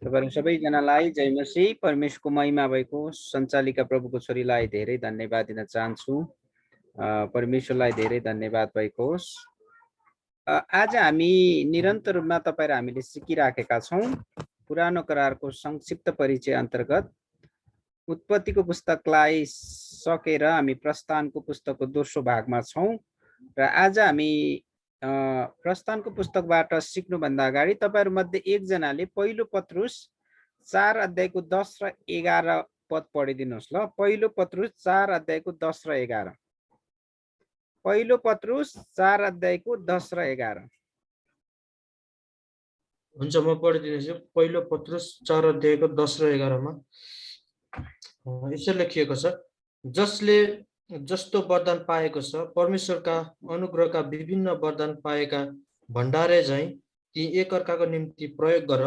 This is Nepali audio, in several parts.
तपाईहरु सबैजनालाई जय मसीह। परमेश्वरको महिमा भएको सञ्चालिका प्रभुको छोरीलाई धेरै धन्यवाद दिन चाहन्छु। परमेश्वरलाई धेरै धन्यवाद भएको होस्। आज हामी निरन्तर रूपमा तपाईं र हामीले सिकिराखेका छौं पुरानो करारको संक्षिप्त परिचय अन्तर्गत उत्पत्तिको पुस्तकलाई सकेर हामी प्रस्थानको पुस्तकको दोस्रो भागमा छौं र आज हामी प्रस्थानको पुस्तकबाट सिक्नुभन्दा अगाडि तपाईहरु मध्ये एकजनाले पहिलो पत्रुस 4 अध्यायको 10 र 11 पद पढिदिनुस् ल। पहिलो पत्रुस 4 अध्यायको 10 र 11। पहिलो पत्रुस 4 अध्यायको 10 र 11। हुन्छ, म पढिदिन्छु। पहिलो पत्रुस 4 अध्यायको 10 र 11 मा यसो लेखिएको छ, जसले जस्तो वरदान पाएको छ परमेश्वरका अनुग्रहका विभिन्न वरदान पाएका भण्डारे झैं ती एकअर्काको निम्ति प्रयोग गर।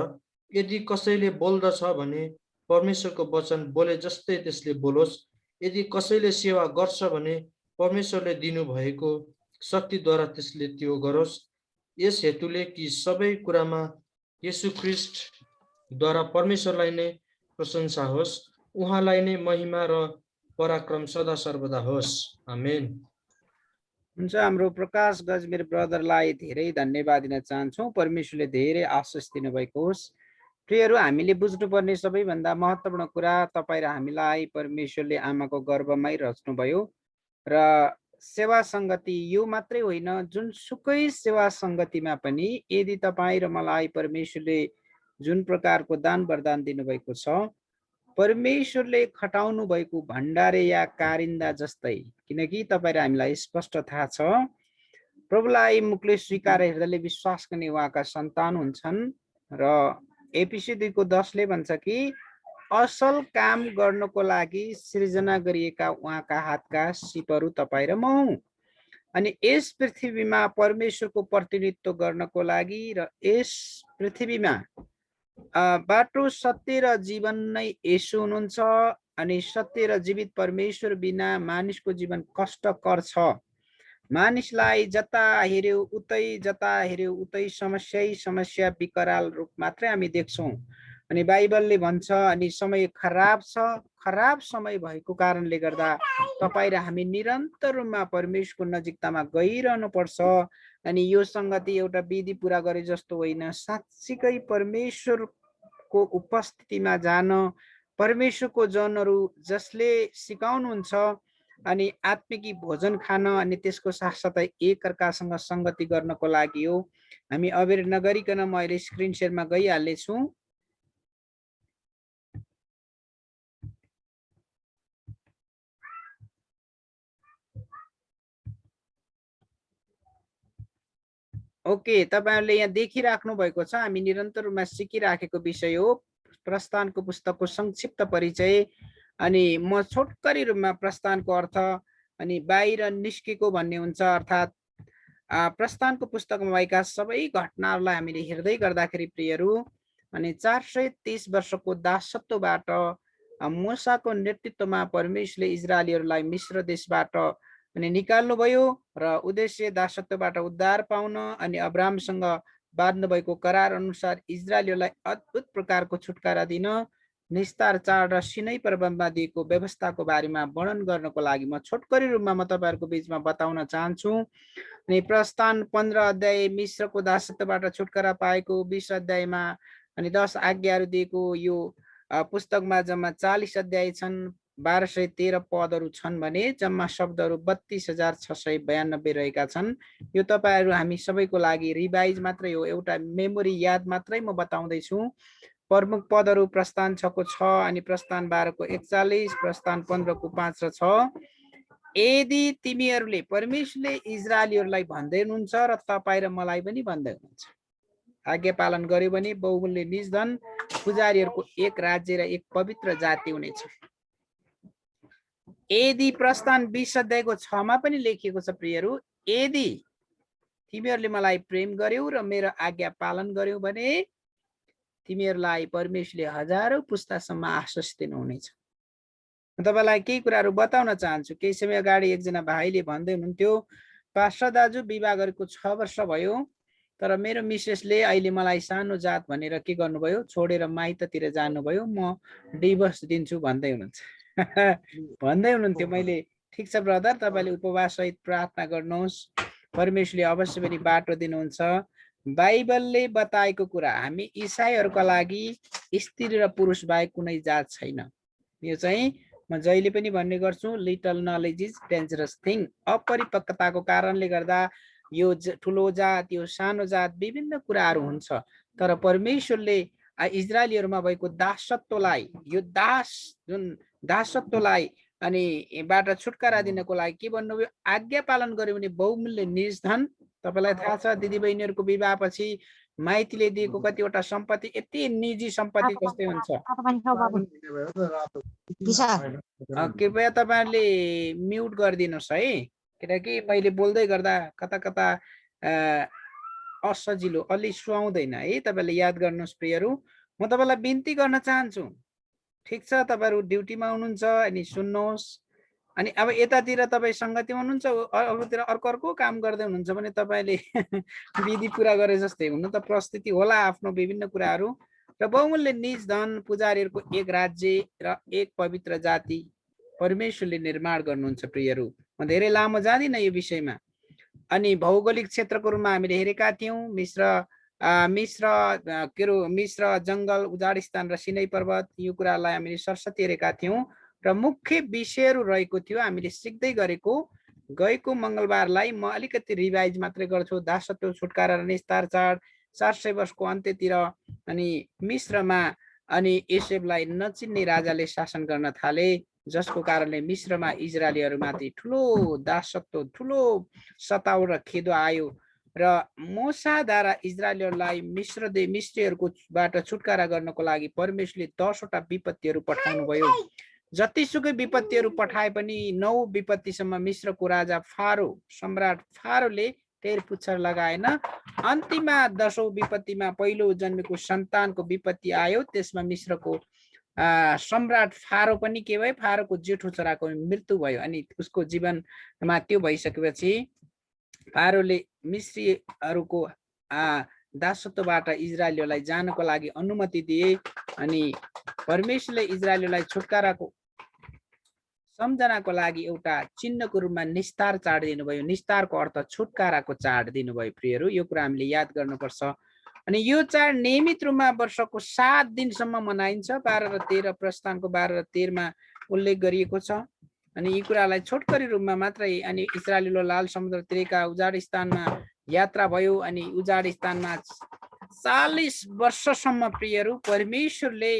यदि कसैले बोल्दछ भने परमेश्वरको वचन बोले जस्तै त्यसले बोलोस्। यदि कसैले सेवा गर्छ भने परमेश्वरले दिनुभएको शक्तिद्वारा त्यसले त्यो गरोस्। यस हेतुले कि सबै कुरामा येशू ख्रीष्टद्वारा परमेश्वरलाई नै प्रशंसा होस्, उहाँलाई नै महिमा र पराक्रम सदा सर्वदा होस्। आमेन। हुन्छ, हाम्रो प्रकाश गजमेर ब्रदरलाई धेरै धन्यवाद दिन चाहन्छौं। परमेश्वरले धेरै आशीष दिनुभएको होस्। प्रियहरू, हामीले बुझ्नुपर्ने सबैभन्दा महत्त्वपूर्ण कुरा, तपाईं र हामीलाई परमेश्वरले आमाको गर्भमै रच्नुभयो र सेवा संगति यो मात्रै होइन, जुनसुकै सेवा संगतिमा पनि यदि तपाईं र मलाई परमेश्वरले जुन प्रकारको दान वरदान दिनुभएको छ, परमेश्वरले खटाउनु भएको भण्डारे या कारिन्दा जस्तै, किनकि तपाईं र हामीलाई स्पष्ट थाहा छ प्रभुलाई मुखले स्वीकार हृदयले विश्वास गर्ने उहाँका सन्तान हुन्छन् र एफिसी 2 को 10 ले भन्छ कि असल काम गर्नको लागि सृजना गरिएका उहाँका हातका सिपहरू तपाईं र म हौं। अनि यस पृथ्वीमा परमेश्वरको प्रतिनिधित्व गर्नको लागि र यस पृथ्वीमा बाटो सत्य र जीवन नै येशू हुनुहुन्छ। अनि सत्य र जीवित परमेश्वर बिना मानिसको जीवन कष्टकर छ। मानिसलाई जता हेर्यो उतै समस्या विकराल रूप मात्रै हामी देख्छौं। अनि बाइबलले भन्छ, अनि समय खराब छ, खराब समय भएको कारणले गर्दा तपाईं र हामी निरन्तर रूपमा परमेश्वरको नजिकतामा गइरहनु पर्छ। अनि यो संगति एउटा विधि पूरा गरे जस्तो होइन, साच्चीकै परमेश्वरको उपस्थितिमा जान, परमेश्वरको जनहरू जसले सिकाउनुहुन्छ अनि आत्मिकी भोजन खान, अनि त्यसको साथसाथै एकअर्कासँग संगति गर्नको लागि हो। हामी अबेर नगरिकन म अहिले स्क्रिन शेयरमा गइहाल्नेछु। ओके, तपाईहरुले यहाँ देखिराख्नु भएको छ, हामी निरन्तर रूपमा सिकिराखेको विषय हो प्रस्थानको पुस्तकको संक्षिप्त परिचय। अनि म छोटकरी रूपमा प्रस्थानको अर्थ अनि बाहिर निस्केको भन्ने हुन्छ, अर्थात् प्रस्थानको पुस्तकमा भएका सबै घटनाहरूलाई हामीले हेर्दै गर्दाखेरि प्रियहरू, अनि 430 वर्षको दासत्वबाट मूसाको नेतृत्वमा परमेश्वरले इजरायलीहरूलाई मिस्र देशबाट अनि निकाल्नुभयो र उद्देश्य दासत्वबाट उद्धार पाउन अनि अब्राहमसँग बाँध्नु भएको करार अनुसार इजरायलीहरूलाई अद्भुत प्रकारको छुटकारा दिन निस्तार चाड र सिनै पर्वमा दिएको व्यवस्थाको बारेमा वर्णन गर्नको लागि म छोटकरी रूपमा म तपाईहरुको बीचमा बताउन चाहन्छु। अनि प्रस्थान 15 अध्याय मिस्रको दासत्वबाट छुटकारा पाएको, 20 अध्यायमा अनि 10 आज्ञाहरू दिएको यो पुस्तकमा जम्मा 40 अध्याय छन्, 1213 पदहरू छन् भने जम्मा शब्दहरू 32,692 रहेका छन्। यो तपाईहरु हामी सबैको लागि रिभाइज मात्रै हो, एउटा मेमोरी याद मात्रै म बताउँदै छु। प्रमुख पदहरू प्रस्थान 6 को 6 अनि प्रस्थान 12 को 41, प्रस्थान 15 को 5 र 6। यदि तिमीहरूले परमेश्वरले इजरायलीहरूलाई भन्दै हुनुहुन्छ र तपाईं र मलाई पनि भन्दै हुनुहुन्छ, आज्ञा पालन गर्यो भने बहुमूल्य निज धन पुजारीहरूको एक राज्य र एक पवित्र जाति हुनेछ। यदि प्रस्थान 20 अध्यायको 6 मा पनि लेखिएको छ, प्रियहरू, यदि तिमीहरूले मलाई प्रेम गर्यौ र मेरो आज्ञा पालन गर्यौ भने तिमीहरूलाई परमेश्वरले हजारौं पुस्तासम्म आशीष दिनुहुनेछ। तपाईलाई केही कुराहरू बताउन चाहन्छु। केही समय अगाडि एकजना भाइले भन्दै हुनुहुन्थ्यो, पास्टर दाजु विवाह गरेको 6 वर्ष भयो तर मेरो मिसेसले अहिले मलाई सानो जात भनेर के गर्नुभयो, छोडेर माइततिर जानुभयो, म डिभोर्स दिन्छु भन्दै हुनुहुन्छ। भन्दै हुनुहुन्थ्यो। मैले ठिक छ ब्रदर, तपाईँले उपवास सहित प्रार्थना गर्नुहोस्, परमेश्वरले अवश्य पनि बाटो दिनुहुन्छ। बाइबलले बताएको कुरा, हामी इसाईहरूका लागि स्त्री र पुरुष बाहेक कुनै जात छैन। यो चाहिँ म जहिले पनि भन्ने गर्छु, little knowledge is dangerous thing. अपरिपक्वताको कारणले गर्दा यो ठुलो जात, यो सानो जात, विभिन्न कुराहरू हुन्छ। तर परमेश्वरले इजरायलीहरूमा भएको दासत्वलाई, यो जुन दासत्वलाई अनि बाट छुटकारा दिनको लागि के भन्नुभयो, आज्ञा पालन गर्यो भने बहुमूल्य निज धन। तपाईँलाई थाहा छ दिदीबहिनीहरूको विवाहपछि माइतीले दिएको कतिवटा सम्पत्ति यति निजी सम्पत्ति जस्तै हुन्छ। कृपया तपाईँहरूले म्युट गरिदिनुहोस् है, किनकि मैले बोल्दै गर्दा कता कता असजिलो, अलि सुहाउँदैन है। तपाईँले याद गर्नुहोस् प्रियहरू, म तपाईँलाई बिन्ती गर्न चाहन्छु, ठिक छ तपाईँहरू ड्युटीमा हुनुहुन्छ अनि सुन्नुहोस्। अनि अब यतातिर तपाईँ सङ्गतिमा हुनुहुन्छ, अरूतिर अर्को काम गर्दै हुनुहुन्छ भने तपाईँले विधि पुरा गरे जस्तै हुनु त प्रस्तुति होला आफ्नो विभिन्न कुराहरू। र बहुमूल्य निज धन, पुजारीहरूको एक राज्य र एक पवित्र जाति परमेश्वरले निर्माण गर्नुहुन्छ। प्रियहरू, म धेरै लामो जाँदिनँ यो विषयमा। अनि भौगोलिक क्षेत्रको रूपमा हामीले हेरेका थियौँ, मिश्र जङ्गल, उजाड स्थान र सिनै पर्वत, यो कुरालाई हामीले सरस्वती हेरेका थियौँ। र मुख्य विषयहरू रहेको थियो हामीले सिक्दै गरेको। गएको मङ्गलबारलाई म अलिकति रिभाइज मात्रै गर्छु। दासत्व छुटकारा र निस्तार चाड 400 वर्षको अन्त्यतिर, अनि मिश्रमा अनि एसेबलाई नचिन्ने राजाले शासन गर्न थाले, जसको कारणले मिश्रमा इजरायलीहरूमाथि ठुलो दासत्व, ठुलो सताउ र खेदो आयो। र मोसाद्वारा इजरायलीहरूलाई मिश्रीहरूकोबाट छुटकारा गर्नको लागि परमेश्वरले 10 वटा विपत्तिहरू पठाउनु भयो। जतिसुकै विपत्तिहरू पठाए पनि 9 विपत्तिसम्म मिश्रको राजा फारो, सम्राट फारोले टेर पुच्छर लगाएन। अन्तिममा 10औं विपत्तिमा पहिलो जन्मेको सन्तानको विपत्ति आयो। त्यसमा मिश्रको सम्राट फारो पनि के भयो, फारोको जेठो छोराको मृत्यु भयो। अनि उसको जीवनमा त्यो भइसकेपछि फारोले मिश्रीहरूको दासत्वबाट इजरायलीहरूलाई जानको लागि अनुमति दिए। अनि परमेश्वरले इजरायलीलाई छुटकाराको सम्झनाको लागि एउटा चिन्हको रूपमा निस्तार चाड दिनुभयो। निस्तारको अर्थ छुटकाराको चाड दिनुभयो। प्रियहरू, यो कुरा हामीले याद गर्नुपर्छ। अनि यो चाड नियमित रूपमा वर्षको 7 दिनसम्म मनाइन्छ। 12 र 13, प्रस्थानको 12 र 13मा उल्लेख गरिएको छ। अनि यी कुरालाई छोटकरी रूपमा मात्रै, अनि इजरायलीले लाल समुद्रतिरका उजाड स्थानमा यात्रा भयो। अनि उजाड स्थानमा 40 वर्षसम्म प्रियहरू परमेश्वरले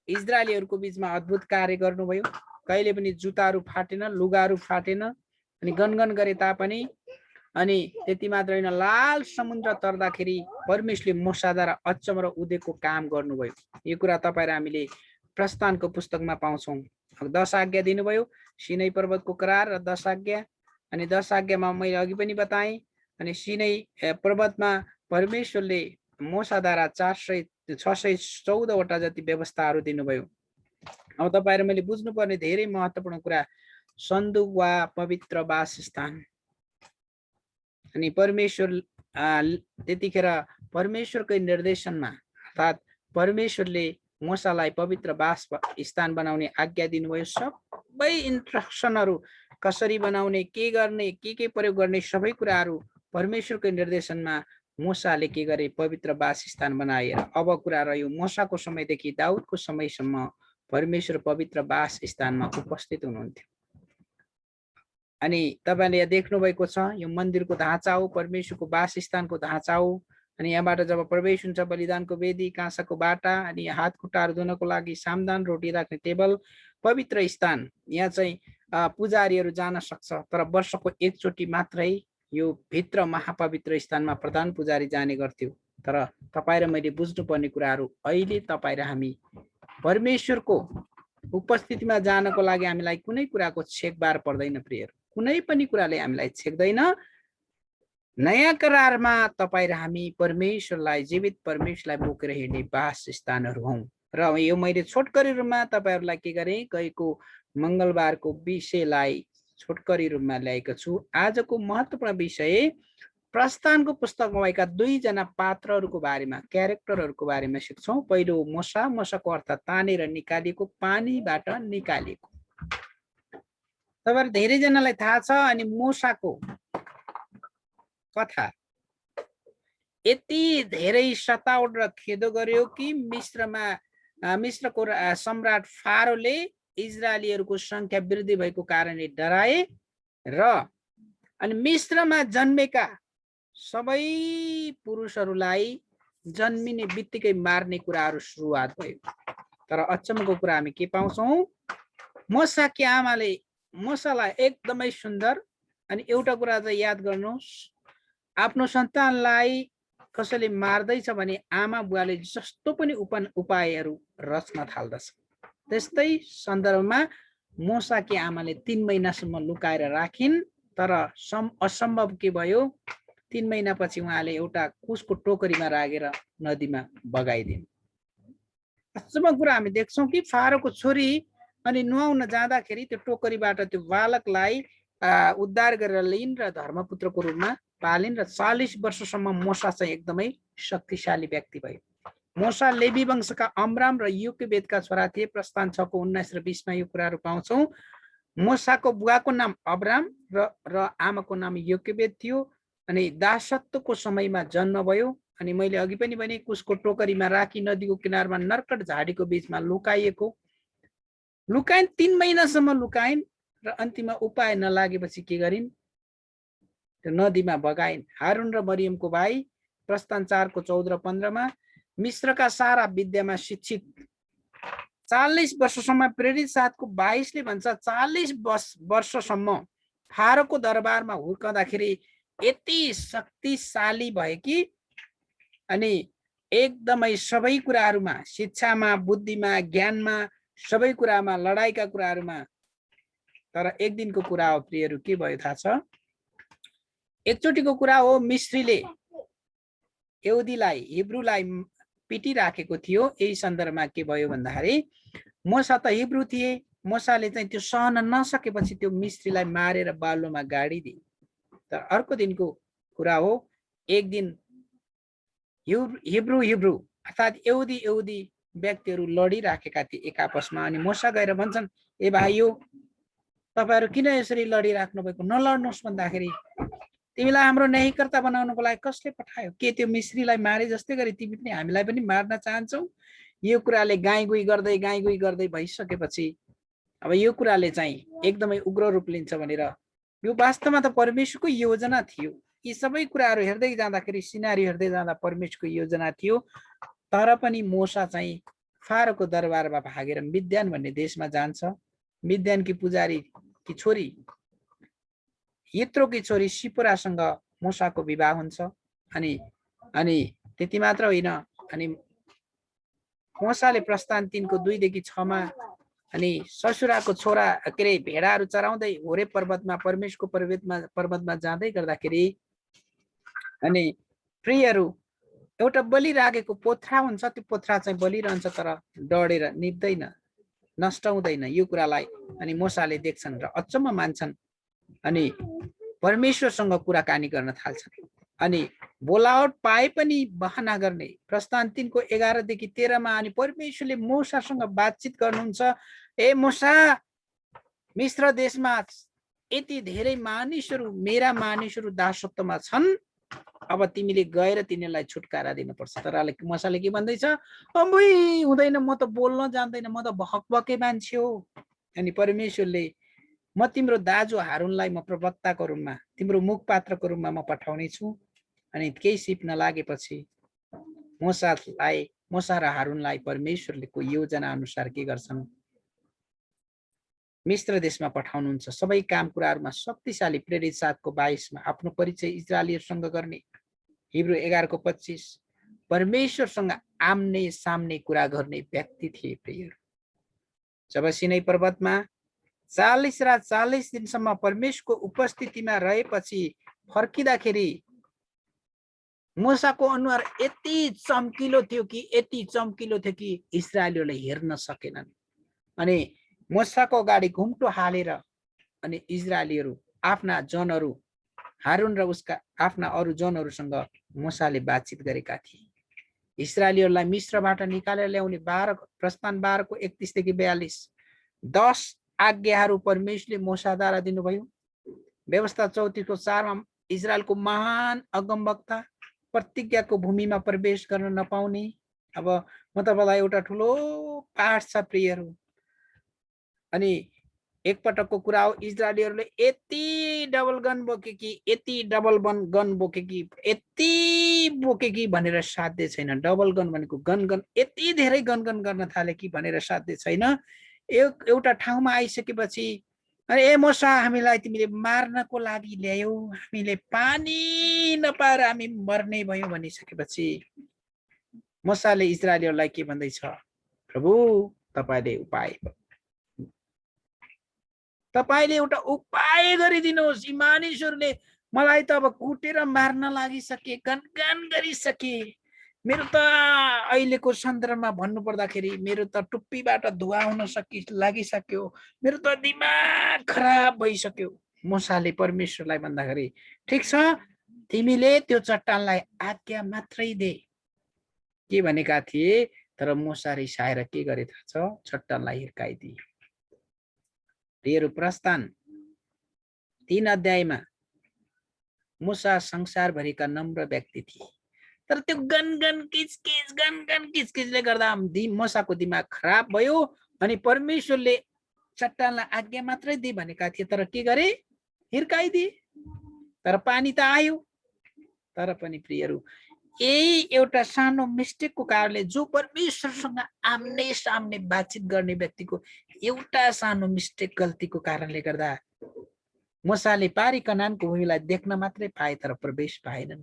इजरायलीहरूको बिचमा अद्भुत कार्य गर्नुभयो। कहिले पनि जुत्ताहरू फाटेन, लुगाहरू फाटेन, अनि गनगन गरे तापनि। अनि त्यति मात्र होइन, लाल समुद्र तर्दाखेरि परमेश्वरले मोसाद्वारा अचम्म र उदेकको काम गर्नुभयो। यो कुरा तपाईँ र हामीले प्रस्थानको पुस्तकमा पाउँछौँ। 10 आज्ञा दिनुभयो, सिनै पर्वतको करार र 10 आज्ञा। अनि 10 आज्ञामा मैले अघि पनि बताएँ। अनि सिनै पर्वतमा परमेश्वरले मोसाद्वारा 614 वटा जति व्यवस्थाहरू दिनुभयो। अब तपाईहरु मैले बुझ्नुपर्ने धेरै महत्त्वपूर्ण कुरा, सन्दुक वा पवित्र वासस्थान। अनि परमेश्वर त्यतिखेर परमेश्वरकै निर्देशनमा, अर्थात् परमेश्वरले मोसालाई पवित्र वास स्थान बनाउने आज्ञा दिनुभयो। सबै इन्स्ट्रक्सनहरू, कसरी बनाउने, के गर्ने, के प्रयोग गर्ने, सबै कुराहरू परमेश्वरकै निर्देशनमा मोसाले के गरे, पवित्र वासस्थान बनाए। अब कुरा रह्यो मोसाको समयदेखि दाउदको समयसम्म परमेश्वर पवित्र वासस्थानमा उपस्थित हुनुहुन्थ्यो। अनि तपाईले यहाँ देख्नु भएको छ, यो मन्दिरको ढाँचा हो, परमेश्वरको वासस्थानको ढाँचा हो। अनि यहाँबाट जब प्रवेश हुन्छ, बलिदानको वेदी, काँसाको बाटा, अनि हात खुट्टाहरू धुनको लागि सामदान, रोटी राख्ने टेबल, पवित्र स्थान। यहाँ चाहिँ पुजारीहरू जान सक्छ, तर वर्षको एकचोटि मात्रै यो भित्र महापवित्र स्थानमा प्रधान पुजारी जाने गर्थ्यो। तर तपाईँ र मैले बुझ्नुपर्ने कुराहरू, अहिले तपाईँ र हामी परमेश्वरको उपस्थितिमा जानको लागि हामीलाई कुनै कुराको छेकबार पर्दैन। प्रियहरू, कुनै पनि कुराले हामीलाई छेक्दैन। नयाँ करारमा तपाईँ र हामी परमेश्वरलाई, जीवित परमेश्वरलाई बोकेर हिँड्ने वासस्थानहरू हौँ। र यो मैले छोटकरी रूपमा तपाईहरुलाई के गरेँ, गएको मङ्गलबारको विषयलाई छोटकरी रूपमा ल्याएको छु। आजको महत्त्वपूर्ण विषय प्रस्थानको पुस्तकमा भएका दुईजना पात्रहरूको बारेमा क्यारेक्टरहरूको बारेमा सिक्छौँ। पहिलो मोसा, मोसाको अर्थ तानेर निकालिएको, पानीबाट निकालिएको। तपाईँहरू धेरैजनालाई थाहा छ। अनि मोसाको कथा यति धेरै सतावट र खेदो गर्यो कि मिश्रको सम्राट फारोले इजरायलीहरूको संख्या वृद्धि भएको कारणले डराए र अनि मिश्रमा जन्मेका सबै पुरुषहरूलाई जन्मिने बित्तिकै मार्ने कुराहरू सुरुवात भयो। तर अचम्मको कुरा हामी के पाउँछौँ? मोसाकी आमाले मोसालाई एकदमै सुन्दर। अनि एउटा कुरा चाहिँ याद गर्नुहोस्, आफ्नो सन्तानलाई कसैले मार्दैछ भने आमा बुवाले जस्तो पनि उपायहरू रच्न थाल्दछ। त्यस्तै सन्दर्भमा मोसाकी आमाले 3 महिनासम्म लुकाएर राखिन्। तर असम्भव के भयो? 3 महिनापछि उहाँले एउटा कुसको टोकरीमा राखेर नदीमा बगाइदिन्। अचम्मको कुरा हामी देख्छौँ कि फारोको छोरी अनि नुहाउन जाँदाखेरि त्यो टोकरीबाट त्यो बालकलाई उद्धार गरेर लिइन् र धर्मपुत्रको रूपमा पालिन् र 40 वर्षसम्म मोसा चाहिँ एकदमै शक्तिशाली व्यक्ति भयो। मोसा लेवी वंशका अमराम र योकेबेदका छोरा थिए। प्रस्थान 6:19 र 20मा यो कुराहरू पाउँछौँ। मोसाको बुवाको नाम अब्राम र आमाको नाम योकेबेद थियो। अनि दासत्वको समयमा जन्म भयो। अनि मैले अघि पनि भने कुसको टोकरीमा राखी नदीको किनारमा नर्कट झाडीको बीचमा लुकाइन्। 3 महिनासम्म लुकाइन् र अन्तिममा उपाय नलागेपछि के गरिन्? त्यो नदीमा बगाइन्। हारुन र मरियमको भाइ प्रस्थान 4:14 र 15मा मिश्रका सारा विद्यामा शिक्षित 40 वर्षसम्म प्रेरित 7को 22ले भन्छ 40 वर्षसम्म फारोको दरबारमा हुर्कँदाखेरि यति शक्तिशाली भए कि अनि एकदमै सबै कुराहरूमा, शिक्षामा, बुद्धिमा, ज्ञानमा, सबै कुरामा, लडाइँका कुराहरूमा। तर एक दिनको कुरा हो प्रियहरू, के भयो थाहा छ? एकचोटिको कुरा हो, मिश्रीले यहुदीलाई, हिब्रूलाई पिटिराखेको थियो। यही सन्दर्भमा के भयो भन्दाखेरि मोसा त हिब्रू थिए। मोसाले चाहिँ त्यो सहन नसकेपछि त्यो मिश्रीलाई मारेर बालुवामा गाडिदिए। तर अर्को दिनको कुरा हो, एक दिन हिब्रू अर्थात् यहुदी व्यक्तिहरू लडिराखेका थिए एक आपसमा। अनि मोसा गएर भन्छन्, ए भाइयो, तपाईहरु किन यसरी लडिराख्नु भएको? नलड्नुहोस् भन्दाखेरि, तिमीलाई हाम्रो न्यायकर्ता बनाउनको लागि कसले पठायो? के त्यो मिश्रीलाई मारे जस्तै गरी तिमी पनि हामीलाई पनि मार्न चाहन्छौ? यो कुराले गाईगुई गर्दै भइसकेपछि अब यो कुराले चाहिँ एकदमै उग्र रूप लिन्छ भनेर, यो वास्तवमा त परमेश्वरको योजना थियो। यी सबै कुराहरू हेर्दै जाँदाखेरि, सिनारी हेर्दै जाँदा परमेश्वरको योजना थियो। तर पनि मोसा चाहिँ फारोको दरबारमा भागेर मिद्यान भन्ने देशमा जान्छ। मिद्यानकी पुजारी की छोरी, यत्रोकी छोरी सिपोरासँग मोसाको विवाह हुन्छ। अनि त्यति मात्र होइन, अनि मोसाले प्रस्थान 3:2देखि 6मा अनि ससुराको छोरा के अरे भेडाहरू चराउँदै होरे पर्वतमा, परमेश्वरको पर्वतमा जाँदै गर्दाखेरि अनि प्रियहरू एउटा बलि राखेको पोथ्रा हुन्छ। त्यो पोथ्रा चाहिँ बलिरहन्छ, तर डढेर निप्दैन, नष्ट हुँदैन। यो कुरालाई अनि मोसाले देख्छन् र अचम्म मान्छन्। अनि परमेश्वरसँग कुराकानी गर्न थाल्छन्। अनि बोलावट पाए पनि बहाना गर्ने। प्रस्थान 3:11देखि 13मा अनि परमेश्वरले मोसासँग बातचित गर्नुहुन्छ। ए मोसा, मिश्र देशमा यति धेरै मानिसहरू, मेरा मानिसहरू दासत्वमा छन्। अब तिमीले गएर तिनीहरूलाई छुटकारा दिनुपर्छ। तर मोसाले के भन्दैछ? अम्बुई, हुँदैन, म त बोल्न जान्दैन, म त भकभके मान्छे हो। अनि परमेश्वरले, म तिम्रो दाजु हारुनलाई म प्रवक्ताको रूपमा, तिम्रो मुखपात्रको रूपमा म पठाउने छु। अनि केही सिप नलागेपछि मोसा र हारुनलाई परमेश्वरले को योजना अनुसार के गर्छन्? मिश्र देशमा पठाउनुहुन्छ। सबै काम कुराहरूमा शक्तिशाली। प्रेरित 7:22मा आफ्नो परिचय इजरायलीहरूसँग गर्ने। हिब्रू 11:25 परमेश्वरसँग आम्ने सामने कुरा गर्ने व्यक्ति थिए प्रियहरू। जब सिनै पर्वतमा 40 रात 40 दिनसम्म परमेश्वरको उपस्थितिमा रहेपछि फर्किँदाखेरि मोसाको अनुहार यति चम्किलो थियो कि इजरायलीहरूले हेर्न सकेनन्। अनि मोसाको अगाडि घुम्टो हालेर अनि इजरायलीहरू आफ्ना जनहरू हारुन र उसका आफ्ना अरू जनहरूसँग मूसाले बातचित गरेका थिए। इस्राएलीहरूलाई मिस्रबाट निकालेर ल्याउने प्रस्थान 12 को 31 देखि 42 10 आज्ञाहरू परमेश्वरले मूसाद्वारा दिनुभयो। व्यवस्था 34 को 4 मा इजरायलको महान अगमवक्ता प्रतिज्ञाको भूमिमा प्रवेश गर्न नपाउने। अब म तपाईलाई एउटा ठुलो पाठ छ प्रियहरू। अनि एकपटकको कुरा हो, इजरायलीहरूले यति डबल गन बोके कि यति बोके कि भनेर साध्य छैन। डबल गन भनेको गन यति धेरै गन गर्न थाले कि भनेर साध्य छैन। एउटा ठाउँमा आइसकेपछि अरे ए मूसा, हामीलाई तिमीले मार्नको लागि ल्यायौ, हामीले पानी नपाएर हामी मर्ने भयौं भनिसकेपछि मूसाले इजरायलीहरूलाई के भन्दैछ, प्रभु तपाईले एउटा उपाय गरिदिनुहोस्। यी मानिसहरूले मलाई त अब कुटेर मार्न लागिसके, गनगन गरिसके। मेरो त अहिलेको सन्दर्भमा भन्नु पर्दाखेरि मेरो त टुप्पीबाट धुवा हुन लागिसक्यो, मेरो त दिमाग खराब भइसक्यो। मूसाले परमेश्वरलाई भन्दाखेरि ठिक छ, तिमीले त्यो चट्टानलाई आज्ञा मात्रै दे के भनेका थिए। तर मूसा रिसाएर के गरे थाहा छ, चट्टानलाई हिर्काइदिए। प्रस्थान 3 अध्यायमा मूसा संसारभरिका नम्र व्यक्ति थिए, तर त्यो गनगन किचकिचले गर्दा मूसाको दिमाग खराब भयो। अनि परमेश्वरले चट्टानलाई आज्ञा मात्रै दे भनेका थिए, तर के गरे, हिर्काइदिए। तर पानी त आयो। तर पनि प्रियहरू, यही एउटा सानो मिस्टेकको कारणले, जो परमेश्वरसँग आम्ने सामने बातचित गर्ने व्यक्तिको एउटा सानो मिस्टेक, गल्तीको कारणले गर्दा मूसाले पारी कनानको भूमिलाई देख्न मात्रै पाए, तर प्रवेश पाएनन्।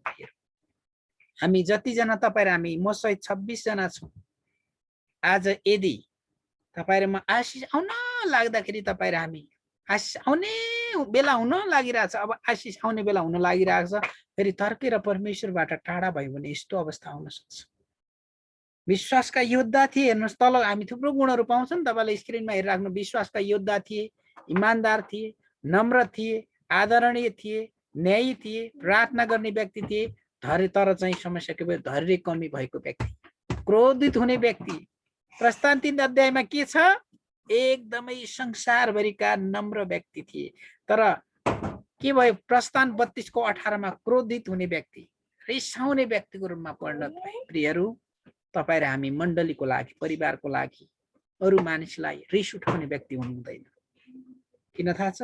हामी जतिजना तपाईँ र हामी मसहित 26 जना छौँ। आज यदि तपाईँ र म आशिष आउन लाग्दाखेरि तपाईँ र हामी आशिष आउने बेला हुन लागिरहेछ, अब आशिष आउने बेला हुन लागिरहेको छ, फेरि तर्केर परमेश्वरबाट टाढा भयो भने यस्तो अवस्था हुन सक्छ। विश्वासका योद्धा थिए, हेर्नुहोस् तल हामी थुप्रो गुणहरू पाउँछौँ, तपाईँले स्क्रिनमा हेरिराख्नु। विश्वासका योद्धा थिए, इमानदार थिए, नम्र थिए, आदरणीय थिए, न्यायी थिए, प्रार्थना गर्ने व्यक्ति थिए। तर चाहिँ समस्या के भयो, धैर्य कमी भएको व्यक्ति, क्रोधित हुने व्यक्ति। प्रस्थान 3 अध्यायमा के छ, एकदमै संसारभरिका नम्र व्यक्ति थिए। तर के भयो, प्रस्थान 32 को 18 मा क्रोधित हुने व्यक्ति, रिसाउने व्यक्तिको रूपमा परिणत भए। प्रियहरू, तपाईँ र हामी मण्डलीको लागि, परिवारको लागि अरू मानिसलाई रिस उठाउने व्यक्ति हुनु हुँदैन। किन थाहा छ,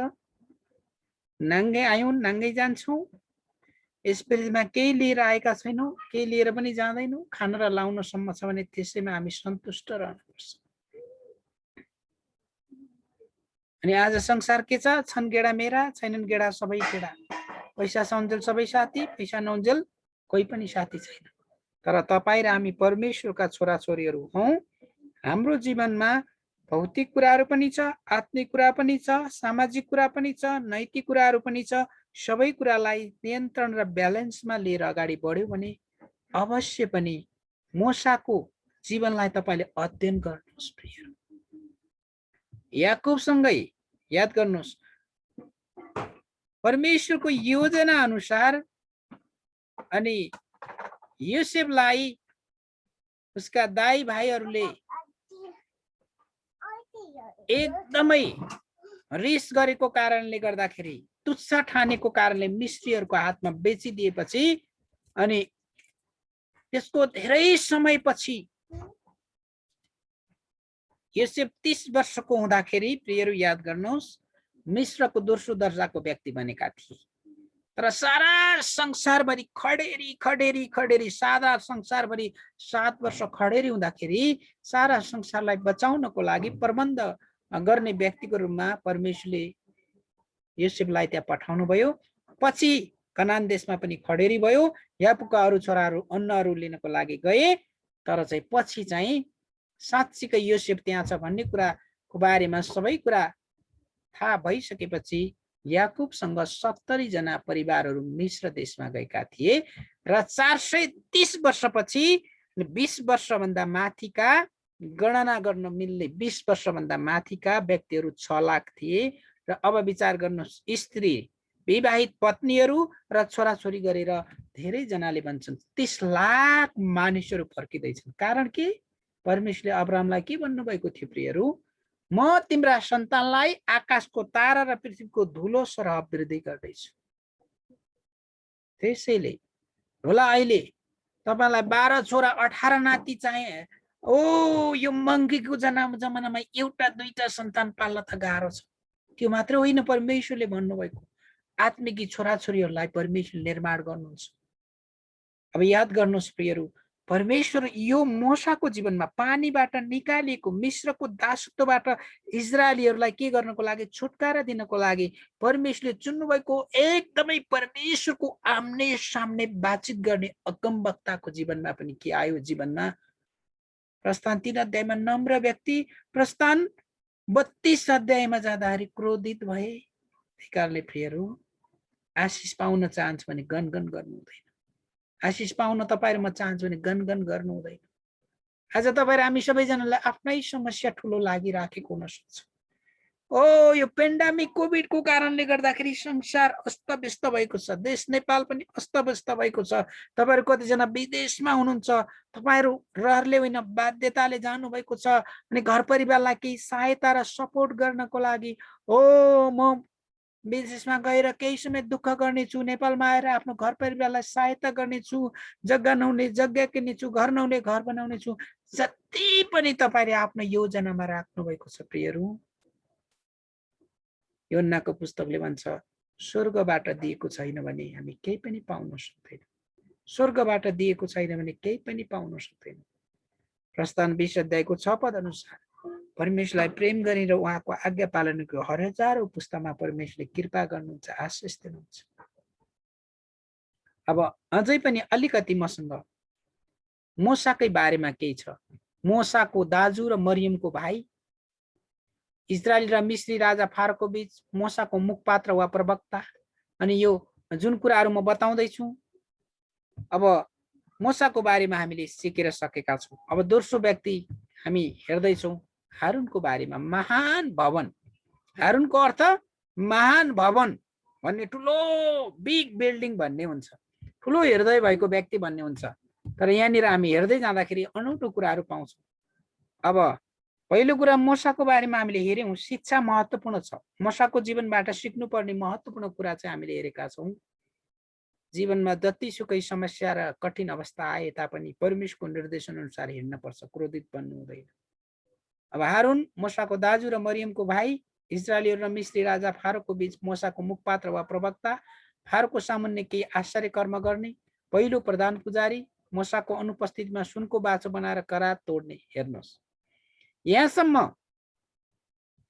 नाङ्गै आयौँ नाङ्गै जान्छौँ, यसमा केही लिएर आएका छैनौँ, केही लिएर पनि जाँदैनौँ, खान र लाउन सम्म छ भने त्यसैमा हामी सन्तुष्ट रहनुपर्छ। अनि आज संसार के छ, छन् गेडा मेरा, छैनन् गेडा सबै गेडा। पैसा सन्जेल सबै साथी, पैसा नउन्जेल कोही पनि साथी छैन। तर तपाईँ र हामी परमेश्वरका छोराछोरीहरू हौँ। हाम्रो जीवनमा भौतिक कुराहरू पनि छ, आत्मिक कुरा पनि छ, सामाजिक कुरा पनि छ, नैतिक कुराहरू पनि छ। सबै कुरालाई नियन्त्रण र ब्यालेन्समा लिएर अगाडि बढ्यो भने अवश्य पनि मूसाको जीवनलाई तपाईँले अध्ययन गर्नुहोस्। प्रियहरू, याकुबसँगै याद गर्नुहोस्, परमेश्वरको योजना अनुसार अनि योसेफलाई उसका दाइ भाइहरूले एकदमै रिस गरेको कारणले गर्दाखेरि, तुच्छ ठानेको कारणले मिस्रीहरूको हातमा बेचिदिएपछि अनि त्यसको धेरै समयपछि योसेफ 30 वर्षको हुँदाखेरि, प्रियहरू याद गर्नुहोस्, मिस्रको दोस्रो दर्जाको व्यक्ति बनेका थिए। तर सारा संसारभरि खडेरी सारा संसारभरि 7 वर्ष खडेरी हुँदाखेरि सारा संसारलाई बचाउनको लागि प्रबन्ध गर्ने व्यक्तिको रूपमा परमेश्वरले योसेफलाई त्यहाँ पठाउनु भयो। पछि कनान देशमा पनि खडेरी भयो। याकुबका अरू छोराहरू अन्नहरू लिनको लागि गए, तर चाहिँ पछि चाहिँ साँच्चीकै योसेफ त्यहाँ छ भन्ने कुराको बारेमा सबै कुरा थाहा भइसकेपछि याकुबसँग 70 जना परिवारहरू मिस्र देशमा गएका थिए र 430 वर्षपछि 20 वर्षभन्दा माथिका गणना गर्न मिल्ने 20 वर्षभन्दा माथिका व्यक्तिहरू 6 लाख थिए। र अब विचार गर्नुहोस्, स्त्री विवाहित पत्नीहरू र छोराछोरी गरेर धेरैजनाले भन्छन् 30 लाख मानिसहरू फर्किँदैछन्। कारण के? परमेश्वरले अब्राहमलाई के भन्नुभएको थियो प्रियहरू? म तिम्रा सन्तानलाई आकाशको तारा र पृथ्वीको धुलो सरह वृद्धि गर्दैछु। त्यसैले होला अहिले तपाईलाई 12 छोरा 18 नाति चाहिए। ओ यो महँगीको जमानामा एउटा दुईटा सन्तान पाल्न त गाह्रो छ। त्यो मात्र होइन, परमेश्वरले भन्नुभएको आत्मिकी छोराछोरीहरूलाई परमेश्वरले निर्माण गर्नुहुन्छ। अब याद गर्नुहोस् प्रियहरू, परमेश्वर यो मोसाको जीवनमा पानीबाट निकालिएको मिश्रको दासत्वबाट इजरायलीहरूलाई के गर्नको लागि? छुटकारा दिनको लागि परमेश्वरले चुन्नुभएको एकदमै परमेश्वरको आम्ने सामने बातचित गर्ने अगमवक्ताको जीवनमा पनि के आयो? जीवनमा प्रस्थान 3 अध्यायमा नम्र व्यक्ति, प्रस्थान 32 अध्यायमा जाँदाखेरि क्रोधित भए। त्यही कारणले प्रियहरू, आशिष पाउन चाहन्छ भने गनगन गर्नु हुँदैन। आशिष पाउन तपाईहरु म चाहन्छु भने गनगन गर्नु हुँदैन। आज तपाईहरु हामी सबैजनालाई आफ्नै समस्या ठुलो लागिराखेको हुन सक्छ। ओ यो पेन्डेमिक कोभिडको कारणले गर्दाखेरि संसार अस्तव्यस्त भएको छ। देश नेपाल पनि अस्तव्यस्त भएको छ। तपाईहरु कतिजना विदेशमा हुनुहुन्छ, तपाईहरु रहरले होइन बाध्यताले जानु भएको छ अनि घर परिवारलाई केही सहायता र सपोर्ट गर्नको लागि ओ म विदेशमा गएर केही समय दुःख गर्नेछु, नेपालमा आएर आफ्नो घर परिवारलाई सहायता गर्नेछु, जग्गा नहुने जग्गा किन्नेछु, घर नहुने घर बनाउनेछु, जति पनि तपाईले आफ्नो योजनामा राख्नु भएको छ प्रियहरू, योन्नाको पुस्तकले भन्छ स्वर्गबाट दिएको छैन भने हामी केही पनि पाउन सक्दैनौँ। स्वर्गबाट दिएको छैन भने केही पनि पाउन सक्दैनौँ। प्रस्थान 20 अध्यायको 6 पद अनुसार परमेश्वरलाई प्रेम गरेर उहाँको आज्ञा पालनको हजारौं पुस्तामा परमेश्वरले कृपा गर्नुहुन्छ, आशिष दिनुहुन्छ। अब अझै पनि अलिकति मसँग मोसाकै बारेमा केही छ। मोसाको दाजु र मरियमको भाइ, इजरायल र मिस्री राजा फारोको बीच मोसाको मुखपात्र वा प्रवक्ता। अनि यो जुन कुराहरू म बताउँदैछु, अब मोसाको बारेमा हामीले सिकेर सकेका छौँ। अब दोस्रो व्यक्ति हामी हेर्दैछौँ हारूनको बारेमा। महान भवन, हारूनको अर्थ महान भवन भन्ने, ठुलो बिग बिल्डिङ भन्ने हुन्छ, ठुलो हृदय भएको व्यक्ति भन्ने हुन्छ। तर यहाँनिर हामी हेर्दै जाँदाखेरि अनौठो कुराहरू पाउँछौँ। अब पहिलो कुरा मोसाको बारेमा हामीले हेर्यौँ, शिक्षा महत्त्वपूर्ण छ। मोसाको जीवनबाट सिक्नुपर्ने महत्त्वपूर्ण कुरा चाहिँ हामीले हेरेका छौँ। जीवनमा जतिसुकै समस्या र कठिन अवस्था आए तापनि परमेश्वरको निर्देशन अनुसार हिँड्नुपर्छ, क्रोधित बन्नु हुँदैन। अब हारून मोसाको दाजु र मरियमको भाइ, इजरायलीहरू र मिस्री राजा फारोको बीच मोसाको मुखपात्र वा प्रवक्ता, फारोको सामुन्ने केही आश्चर्य कर्म गर्ने, पहिलो प्रधान पुजारी, मोसाको अनुपस्थितिमा सुनको बाछो बनाएर करार तोड्ने। हेर्नुहोस् यहाँसम्म।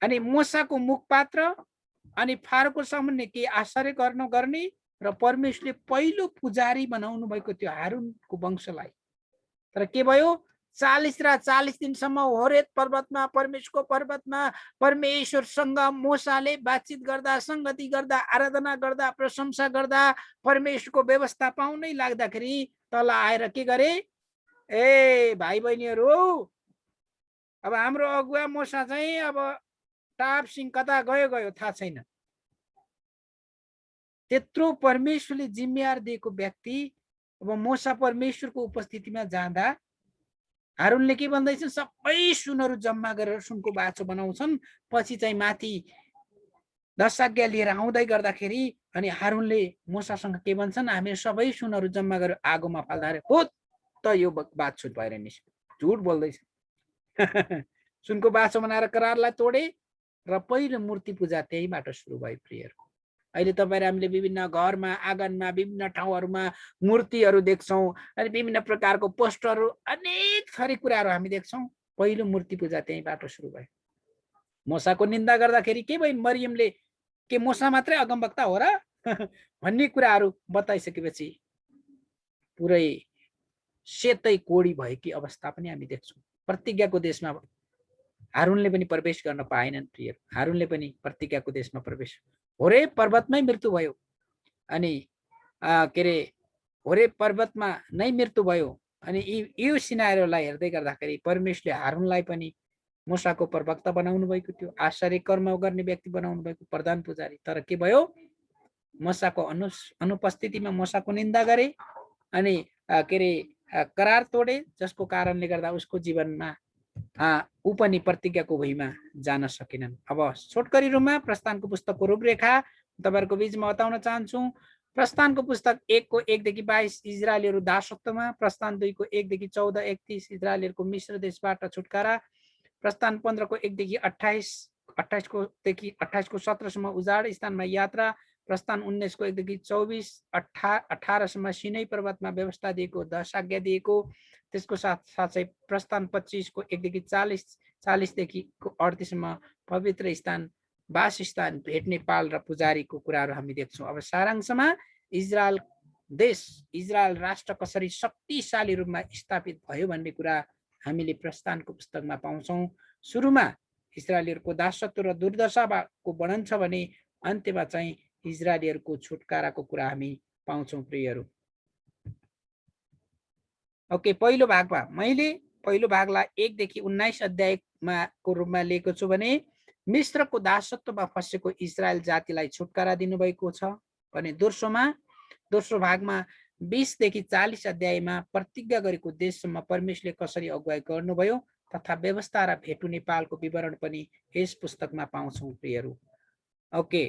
अनि मोसाको मुखपात्र अनि फारोको सामुन्ने केही आश्चर्य कर्म गर्ने र परमेश्वरले पहिलो पुजारी बनाउनु भएको थियो हारूनको वंशलाई। तर के भयो? 40 र 40 दिनसम्म होरेत पर्वतमा, परमेश्वरको पर्वतमा परमेश्वरसँग मोसाले बातचित गर्दा, संगति गर्दा, आराधना गर्दा, प्रशंसा गर्दा, परमेश्वरको व्यवस्था पाउनै लाग्दाखेरि तल आएर के गरे? ए भाइ बहिनीहरू, अब हाम्रो अगुवा मोसा चाहिँ अब टाप सिंह कता गयो गयो थाहा छैन। त्यत्रो परमेश्वरले जिम्मेवार दिएको व्यक्ति अब मोसा परमेश्वरको उपस्थितिमा जाँदा हारूनले के भन्दैछन्? सबै सुनहरू जम्मा गरेर सुनको बाछो बनाउँछन्। पछि चाहिँ माथि 10 आज्ञा लिएर आउँदै गर्दाखेरि अनि हारूनले मोसासँग के भन्छन्? हामी सबै सुनहरू जम्मा गरेर आगोमा फाल्दाखेरि हो त यो बाछो भएर निस्क्यो। झुट बोल्दैछ। सुनको बाछो बनाएर करारलाई तोडे र पहिलो मूर्ति पूजा त्यहीबाट सुरु भयो प्रियहरू। अहिले तपाईहरु हामीले विभिन्न घरमा, आँगनमा, विभिन्न ठाउँहरूमा मूर्तिहरू देख्छौँ अनि विभिन्न प्रकारको पोस्टरहरू, अनेक थरी कुराहरू हामी देख्छौँ। पहिलो मूर्ति पूजा त्यहीबाट सुरु भयो। मोसाको निन्दा गर्दाखेरि के भयो? मरियमले के मोसा मात्रै अगमवक्ता हो र भन्ने कुराहरू बताइसकेपछि पुरै सेतै कोडी भएकी अवस्था पनि हामी देख्छौँ। प्रतिज्ञाको देशमा हारूनले पनि प्रवेश गर्न पाएनन् प्रिय। हारूनले पनि प्रतिज्ञाको देशमा प्रवेश, होरे पर्वतमै मृत्यु भयो। अनि के अरे होरे पर्वतमा नै मृत्यु भयो। अनि यो सिनारीलाई हेर्दै गर्दाखेरि परमेश्वरले हारूनलाई पनि मोसाको प्रवक्ता बनाउनु भएको थियो, आश्चर्य कर्म गर्ने व्यक्ति बनाउनु भएको, प्रधान पुजारी। तर के भयो? मूसाको अनुपस्थितिमा मूसाको निन्दा गरे अनि के अरे करार तोडे, जसको कारणले गर्दा उसको जीवनमा ऊ पनि प्रतिज्ञाको भुइँमा जान सकेनन्। अब छोटकरी रूपमा प्रस्थानको पुस्तकको रूपरेखा तपाईहरुको बीचमा बताउन चाहन्छु। प्रस्थानको पुस्तक 1 को 1 देखि 22 इजरायलीहरू दासत्वमा, प्रस्थान 2 को 1 देखि 14 31 इजरायलीहरूको मिश्र देशबाट छुटकारा, प्रस्थान 15 को 1 देखि 28 को देखि 28 को 17 सम्म उजाड स्थानमा यात्रा, प्रस्थान 19 को 1 देखि 24 18 सम्म सिनै पर्वतमा व्यवस्था दिएको 10 आज्ञा दिएको, त्यसको साथै प्रस्थान 25 को 1 देखि 40 देखि 38 सम्म पवित्र स्थान, वासस्थान, भेट्ने पाल र पुजारीको कुराहरू हामी देख्छौँ। अब सारांशमा इजरायल देश, इजरायल राष्ट्र कसरी शक्तिशाली रूपमा स्थापित भयो भन्ने कुरा हामीले प्रस्थानको पुस्तकमा पाउँछौँ। सुरुमा इजरायलीहरूको दासत्व र दुर्दशाको वर्णन छ भने अन्त्यमा चाहिँ इजरायलीहरूको छुटकाराको कुरा हामी पाउँछौँ प्रियहरू। ओके, पहिलो भागमा मैले पहिलो भागलाई 1 देखि 19 अध्यायमा को रूपमा लिएको छु भने मिश्रको दासत्वमा फसेको इजरायल जातिलाई छुटकारा दिनुभएको छ भने दोस्रो भागमा 20 देखि 40 अध्यायमा प्रतिज्ञा गरेको देशसम्म परमेश्वरले कसरी अगुवाई गर्नुभयो तथा व्यवस्था र भेटु नेपालको विवरण पनि यस पुस्तकमा पाउँछौँ प्रियहरू। ओके,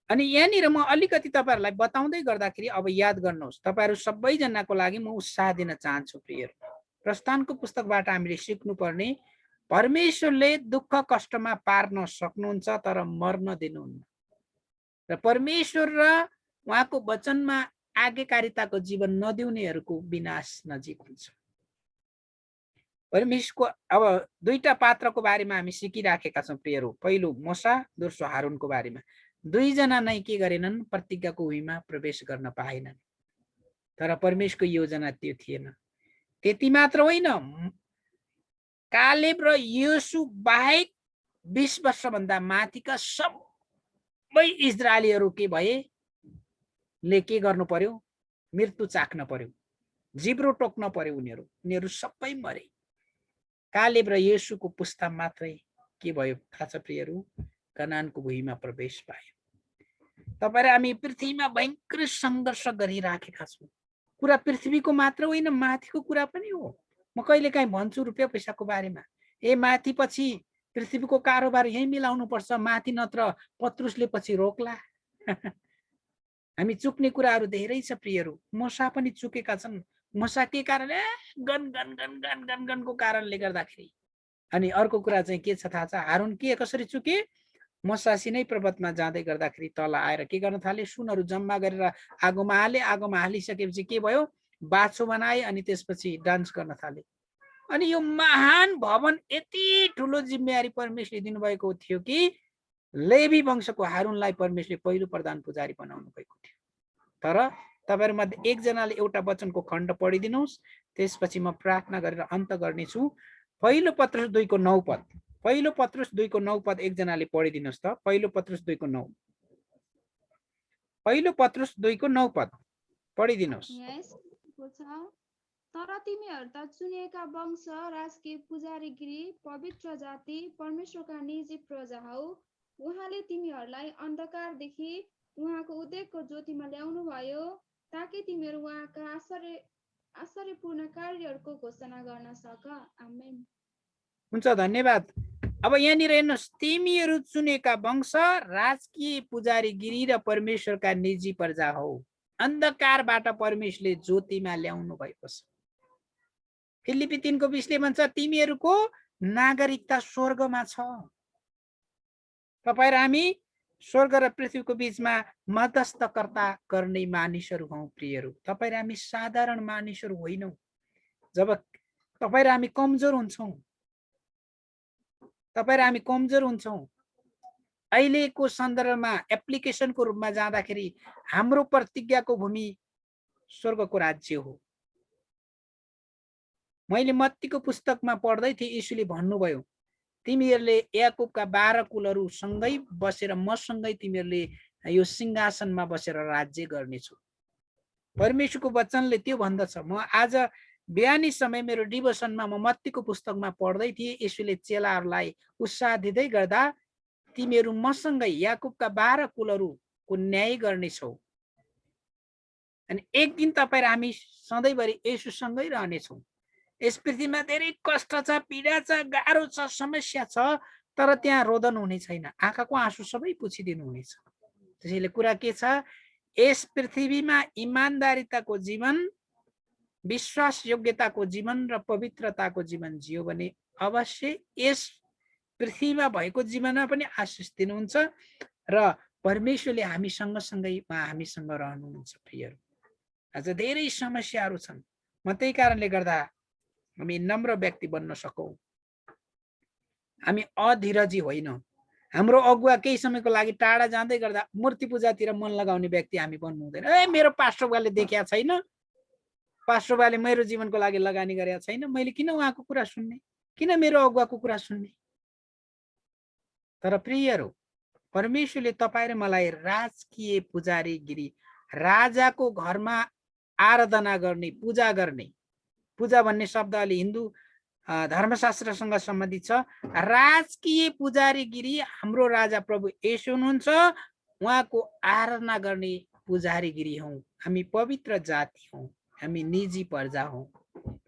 अनि यहाँनिर म अलिकति तपाईहरुलाई बताउँदै गर्दाखेरि अब याद गर्नुहोस्, तपाईहरु सबैजनाको लागि म उत्साह दिन चाहन्छु प्रियहरू। प्रस्थानको पुस्तकबाट हामीले सिक्नुपर्ने, परमेश्वरले दुःख कष्टमा पार्न सक्नुहुन्छ तर मर्न दिनुहुन्न र परमेश्वर र उहाँको वचनमा आज्ञाकारिताको जीवन नदिउनेहरूको विनाश नजिक हुन्छ। परमेश्वरको अब दुईटा पात्रको बारेमा हामी सिकिराखेका छौँ प्रियहरू। पहिलो मूसा, दोस्रो हारूनको बारेमा। दुईजना नै के गरेनन्, प्रतिज्ञाको भुइँमा प्रवेश गर्न पाएनन्। तर परमेश्वरको योजना त्यो थिएन। त्यति मात्र होइन, कालेब र योशु बाहेक 20 वर्षभन्दा माथिका सबै इजरायलीहरू के भए, के गर्नु पर्यो, मृत्यु चाख्न पर्यो, जिब्रो टोक्न पर्यो। उनीहरू सबै मरे। कालेब र योशुको पुस्ता मात्रै के भयो थाहा छ प्रियहरू, कनानको भुइँमा प्रवेश पायो। तपाईहरु हामी पृथ्वीमा भयंकर संघर्ष गरिराखेका छौँ। कुरा पृथ्वीको मात्र होइन, माथिको कुरा पनि हो। म कहिलेकाहीँ भन्छु रुपियाँ पैसाको बारेमा, माथि पछि पृथ्वीको कारोबार यही मिलाउनु पर्छ, माथि नत्र पत्रुसले पछि रोक्ला। हामी चुक्ने कुराहरू धेरै छ प्रियहरू। मूसा पनि चुकेका छन्। मूसा के कारणले, गनको कारणले गर्दाखेरि। अनि अर्को कुरा चाहिँ के छ थाहा छ, हारून कसरी चुके, मूसा सिनै पर्वतमा जाँदै गर्दाखेरि तल आएर के गर्न थाले, सुनहरू जम्मा गरेर आगोमा हाले। आगोमा हालिसकेपछि के भयो, बाछो बनाए अनि त्यसपछि डान्स गर्न थाले। अनि यो महान भवन यति ठुलो जिम्मेवारी परमेश्वरले दिनुभएको थियो कि लेवी वंशको हारूनलाई परमेश्वरले पहिलो प्रधान पुजारी बनाउनु भएको थियो। तर तपाईहरु मध्ये एकजनाले एउटा वचनको खण्ड पढिदिनुहोस्, त्यसपछि म प्रार्थना गरेर अन्त गर्नेछु। पहिलो पत्रुस 2 को 9 पद, पहिलो पत्रुस 2 को 9 पद एकजनाले पढिदिनुहोस् त। पहिलो पत्रुस 2 को 9, पहिलो पत्रुस 2 को 9 पद पढिदिनुहोस्। तर तिमीहरू त चुनिएका वंश, राजकीय पुजारीगिरी, पवित्र जाति, परमेश्वरका निजी प्रजा हौ। उहाँले तिमीहरूलाई अन्धकारदेखि उहाँको उदयको ज्योतिमा ल्याउनु भयो, ताकि तिमीहरू उहाँका आश्चर्यपूर्ण कार्यहरूको घोषणा गर्न सक। आमेन। हुन्छ, धन्यवाद। अब यहाँनिर हेर्नुहोस्, तिमीहरू चुनेका वंश, राजकीय पुजारीगिरी र परमेश्वरका निजी प्रजा हौ। अन्धकारबाट परमेश्वरले ज्योतिमा ल्याउनु भएको छ। फिलिपी 3 को 20 भन्छ, तिमीहरूको नागरिकता स्वर्गमा छ। तपाईहरु हामी स्वर्ग र पृथ्वीको बीचमा मध्यस्थकर्ता गर्ने मानिसहरू हौ प्रियहरू। तपाईहरु हामी साधारण मानिसहरू होइनौ। जब तपाईहरु हामी कमजोर हुन्छौँ, तपाईहरु हामी कमजोर हुन्छौँ, अहिलेको सन्दर्भमा एप्लिकेसनको रूपमा जाँदाखेरि हाम्रो प्रतिज्ञाको भूमि स्वर्गको राज्य हो। मैले मत्तीको पुस्तकमा पढ्दै थिएँ, यीशुले भन्नुभयो, तिमीहरूले याकूबका 12 कुलहरू सँगै बसेर मसँगै तिमीहरूले यो सिंहासनमा बसेर राज्य गर्नेछौ। परमेश्वरको वचनले त्यो भन्दछ। म आज बिहानी समय मेरो डिभोसनमा म मत्तीको पुस्तकमा पढ्दै थिएँ। यीशुले चेलाहरूलाई उत्साह दिँदै गर्दा, तिमीहरू मसँगै याकूबका 12 कुलहरू को न्याय गर्नेछौ। अनि एक दिन तपाईँ र हामी सधैँभरि येशूसँगै रहनेछौँ। यस पृथ्वीमा धेरै कष्ट छ, पीडा छ, गाह्रो छ, समस्या छ, तर त्यहाँ रोदन हुने छैन। आँखाको आँसु सबै पुछिदिनु हुनेछ। त्यसैले कुरा के छ, यस पृथ्वीमा इमानदारिताको जीवन, विश्वास योग्यताको जीवन र पवित्रताको जीवन जियो भने अवश्य यस पृथ्वीमा भएको जीवनमा पनि आशिष दिनुहुन्छ र परमेश्वरले हामी सँगसँगै हामीसँग रहनुहुन्छ। प्रियहरू, आज धेरै समस्याहरू छन्। म त्यही कारणले गर्दा हामी नम्र व्यक्ति बन्न सकौँ। हामी अधीरजी होइनौँ। हाम्रो अगुवा केही समयको लागि टाढा जाँदै गर्दा मूर्ति पूजातिर मन लगाउने व्यक्ति हामी बन्नु हुँदैन। मेरो पास्टर बाले देखेको छैन, पास्टर बाले मेरो जीवनको लागि लगानी गरेका छैन, मैले किन उहाँको कुरा सुन्ने, किन मेरो अगुवाको कुरा सुन्ने। तर प्रियहरू, परमेश्वरले तपाईँ र मलाई राजकीय पुजारीगिरी, राजाको घरमा आराधना गर्ने, पूजा गर्ने, पूजा भन्ने शब्द अलि हिन्दू धर्मशास्त्रसँग सम्बन्धित छ। राजकीय पुजारीगिरी हाम्रो राजा प्रभु येशू हुनुहुन्छ, उहाँको आराधना गर्ने पुजारीगिरी हौँ। हामी पवित्र जाति हौँ, हामी निजी प्रजा हौँ।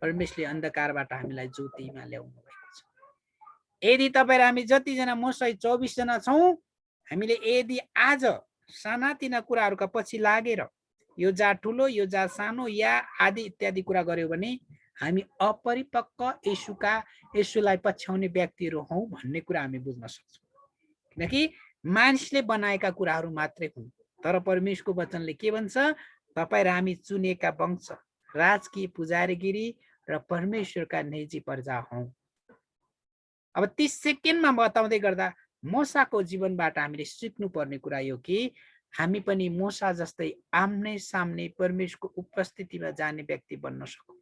परमेश्वरले अन्धकारबाट हामीलाई ज्योतिमा ल्याउनु भएको छ। यदि तपाईँ र हामी जतिजना मसहित 24 जना छौँ, हामीले यदि आज सानातिना कुराहरूका पछि लागेर यो जात ठुलो, यो जात सानो या आदि इत्यादि कुरा गर्यो भने हामी अपरिपक्व येशूलाई पछ्याउने व्यक्तिहरू हौँ भन्ने कुरा हामी बुझ्न सक्छौँ। किनकि मानिसले बनाएका कुराहरू मात्रै हुन्, तर परमेश्वरको वचनले के भन्छ, तपाईँ र हामी चुनेका वंश, राजकीय पुजारीगिरी र परमेश्वरका निजी प्रजा हौँ। अब 30 सेकेन्डमा बताउँदै गर्दा मोसाको जीवनबाट हामीले सिक्नुपर्ने कुरा यो कि हामी पनि मोसा जस्तै आम्ने सामने परमेश्वरको उपस्थितिमा जाने व्यक्ति बन्न सकौँ।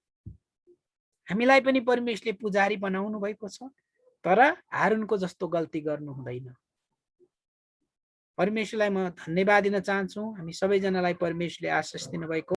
हामीलाई पनि परमेश्वरले पुजारी बनाउनु भएको छ, तर हारूनको जस्तो गल्ती गर्नु हुँदैन। परमेश्वरलाई म धन्यवाद दिन चाहन्छु। हामी सबैजनालाई परमेश्वरले आशिष दिनुभएको